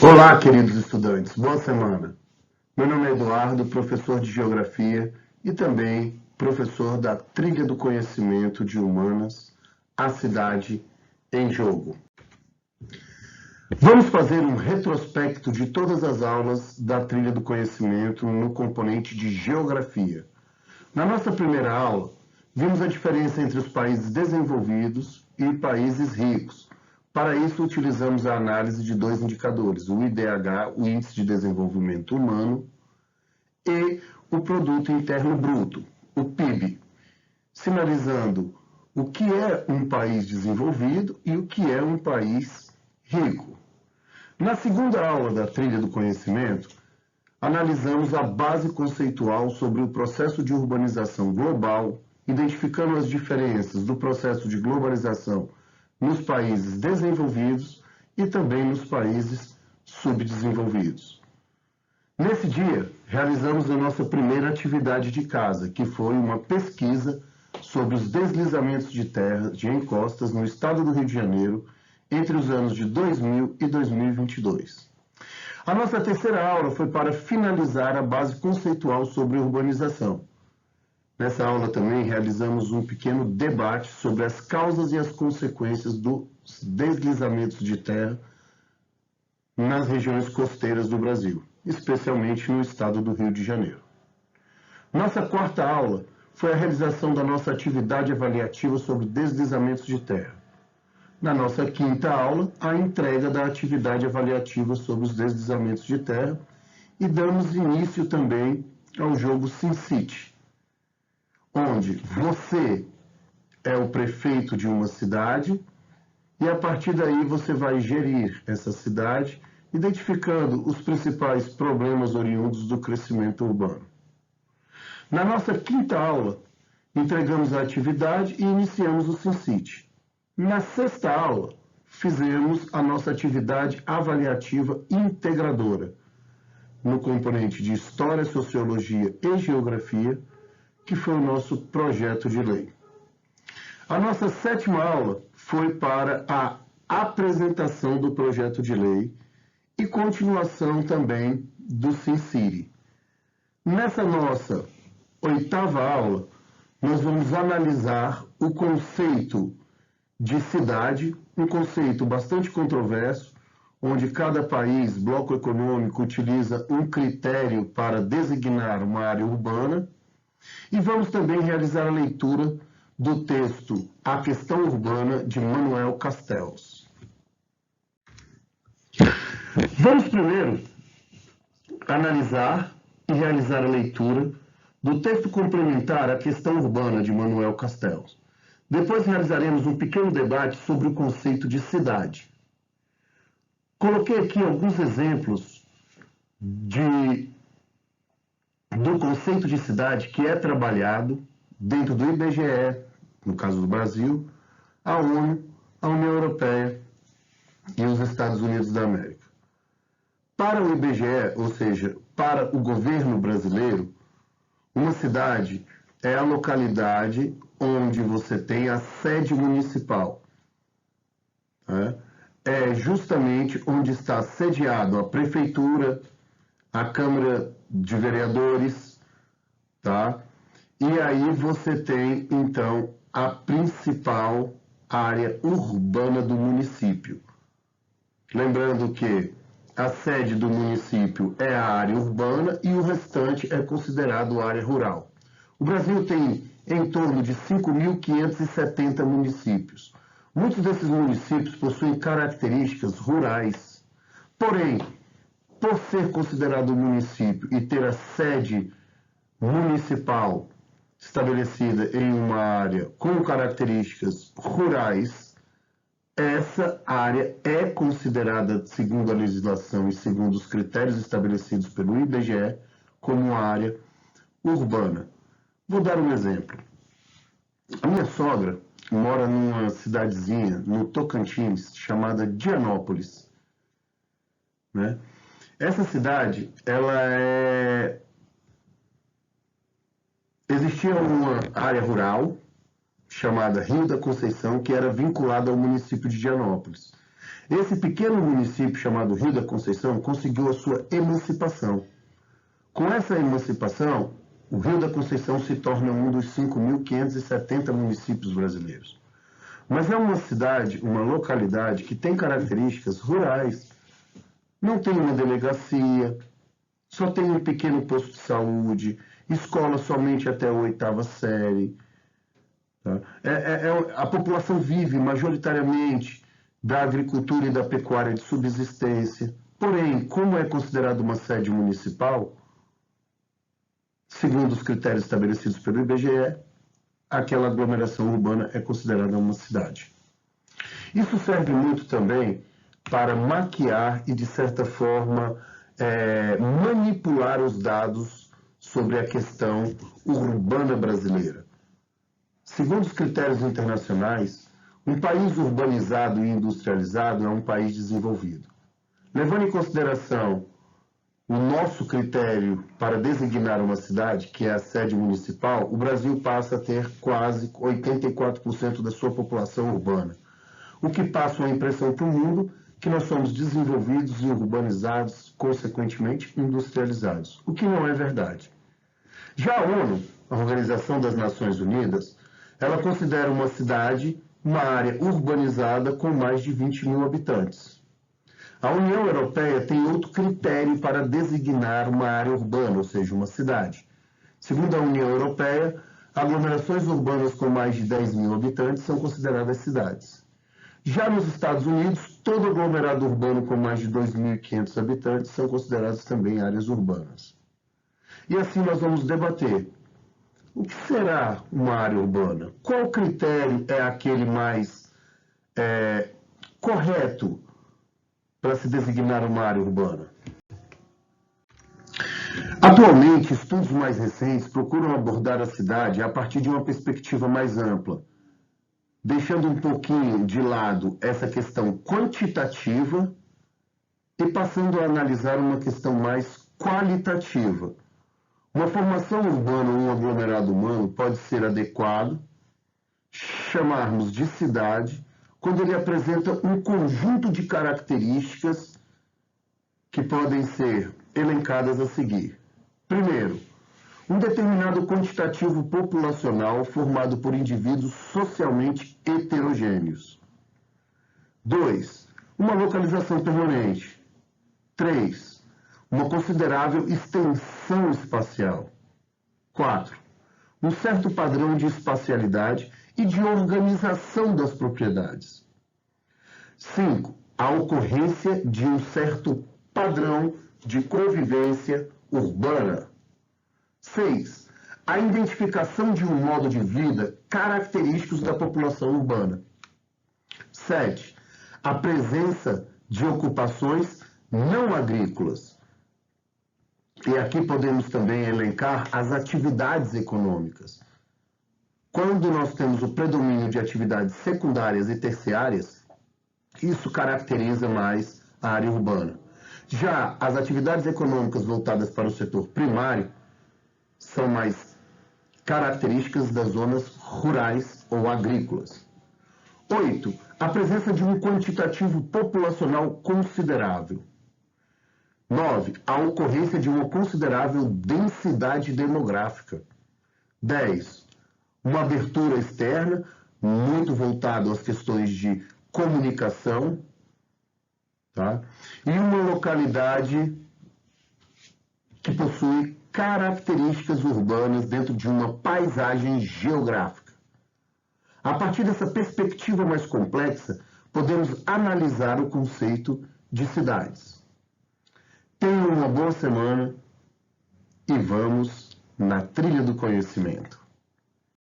Olá, queridos estudantes, boa semana. Meu nome é Eduardo, professor de Geografia e também professor da Trilha do Conhecimento de Humanas, A Cidade em Jogo. Vamos fazer um retrospecto de todas as aulas da Trilha do Conhecimento no componente de Geografia. Na nossa primeira aula, vimos a diferença entre os países desenvolvidos e países ricos. Para isso, utilizamos a análise de dois indicadores, o IDH, o Índice de Desenvolvimento Humano, e o Produto Interno Bruto, o PIB, sinalizando o que é um país desenvolvido e o que é um país rico. Na segunda aula da Trilha do Conhecimento, analisamos a base conceitual sobre o processo de urbanização global, identificando as diferenças do processo de globalização nos países desenvolvidos e também nos países subdesenvolvidos. Nesse dia, realizamos a nossa primeira atividade de casa, que foi uma pesquisa sobre os deslizamentos de terra de encostas no estado do Rio de Janeiro entre os anos de 2000 e 2022. A nossa terceira aula foi para finalizar a base conceitual sobre urbanização. Nessa aula também realizamos um pequeno debate sobre as causas e as consequências dos deslizamentos de terra nas regiões costeiras do Brasil, especialmente no estado do Rio de Janeiro. Nossa quarta aula foi a realização da nossa atividade avaliativa sobre deslizamentos de terra. Na nossa quinta aula, a entrega da atividade avaliativa sobre os deslizamentos de terra e damos início também ao jogo SimCity, onde você é o prefeito de uma cidade e a partir daí você vai gerir essa cidade, identificando os principais problemas oriundos do crescimento urbano. Na nossa quinta aula, entregamos a atividade e iniciamos o SimCity. Na sexta aula, fizemos a nossa atividade avaliativa integradora, no componente de História, Sociologia e Geografia, que foi o nosso projeto de lei. A nossa sétima aula foi para a apresentação do projeto de lei e continuação também do SimCity. Nessa nossa oitava aula, nós vamos analisar o conceito de cidade, um conceito bastante controverso, onde cada país, bloco econômico, utiliza um critério para designar uma área urbana. E vamos também realizar a leitura do texto A Questão Urbana, de Manuel Castells. Vamos primeiro analisar e realizar a leitura do texto complementar A Questão Urbana, de Manuel Castells. Depois realizaremos um pequeno debate sobre o conceito de cidade. Coloquei aqui alguns exemplos do conceito de cidade que é trabalhado dentro do IBGE, no caso do Brasil, a ONU, a União Europeia e os Estados Unidos da América. Para o IBGE, ou seja, para o governo brasileiro, uma cidade é a localidade onde você tem a sede municipal. É justamente onde está sediado a prefeitura, a Câmara de Vereadores, tá? E aí você tem, então, a principal área urbana do município. Lembrando que a sede do município é a área urbana e o restante é considerado área rural. O Brasil tem em torno de 5.570 municípios. Muitos desses municípios possuem características rurais. Porém, por ser considerado município e ter a sede municipal estabelecida em uma área com características rurais, essa área é considerada, segundo a legislação e segundo os critérios estabelecidos pelo IBGE, como área urbana. Vou dar um exemplo. A minha sogra mora numa cidadezinha no Tocantins chamada Dianópolis, né? Essa cidade, existia uma área rural chamada Rio da Conceição, que era vinculada ao município de Dianópolis. Esse pequeno município chamado Rio da Conceição conseguiu a sua emancipação. Com essa emancipação, o Rio da Conceição se torna um dos 5.570 municípios brasileiros. Mas é uma cidade, uma localidade que tem características rurais. Não tem uma delegacia, só tem um pequeno posto de saúde, escola somente até a 8ª série. Tá? A população vive majoritariamente da agricultura e da pecuária de subsistência. Porém, como é considerado uma sede municipal, segundo os critérios estabelecidos pelo IBGE, aquela aglomeração urbana é considerada uma cidade. Isso serve muito também para maquiar e, de certa forma, manipular os dados sobre a questão urbana brasileira. Segundo os critérios internacionais, um país urbanizado e industrializado é um país desenvolvido. Levando em consideração o nosso critério para designar uma cidade, que é a sede municipal, o Brasil passa a ter quase 84% da sua população urbana, o que passa uma impressão para o mundo que nós somos desenvolvidos e urbanizados, consequentemente industrializados, o que não é verdade. Já a ONU, a Organização das Nações Unidas, ela considera uma cidade uma área urbanizada com mais de 20 mil habitantes. A União Europeia tem outro critério para designar uma área urbana, ou seja, uma cidade. Segundo a União Europeia, aglomerações urbanas com mais de 10 mil habitantes são consideradas cidades. Já nos Estados Unidos, todo aglomerado urbano com mais de 2.500 habitantes são considerados também áreas urbanas. E assim nós vamos debater. O que será uma área urbana? Qual critério é aquele mais correto para se designar uma área urbana? Atualmente, estudos mais recentes procuram abordar a cidade a partir de uma perspectiva mais ampla, deixando um pouquinho de lado essa questão quantitativa e passando a analisar uma questão mais qualitativa. Uma formação urbana ou um aglomerado humano pode ser adequado, chamarmos de cidade, quando ele apresenta um conjunto de características que podem ser elencadas a seguir. Primeiro, um determinado quantitativo populacional formado por indivíduos socialmente heterogêneos. 2. Uma localização permanente. 3. Uma considerável extensão espacial. 4. Um certo padrão de espacialidade e de organização das propriedades. 5. A ocorrência de um certo padrão de convivência urbana. 6. A identificação de um modo de vida característicos da população urbana. 7. A presença de ocupações não agrícolas. E aqui podemos também elencar as atividades econômicas. Quando nós temos o predomínio de atividades secundárias e terciárias, isso caracteriza mais a área urbana. Já as atividades econômicas voltadas para o setor primário são mais características das zonas rurais ou agrícolas. 8. A presença de um quantitativo populacional considerável. 9. A ocorrência de uma considerável densidade demográfica. 10. Uma abertura externa, muito voltada às questões de comunicação, tá? E uma localidade que possui características urbanas dentro de uma paisagem geográfica. A partir dessa perspectiva mais complexa, podemos analisar o conceito de cidades. Tenham uma boa semana e vamos na trilha do conhecimento.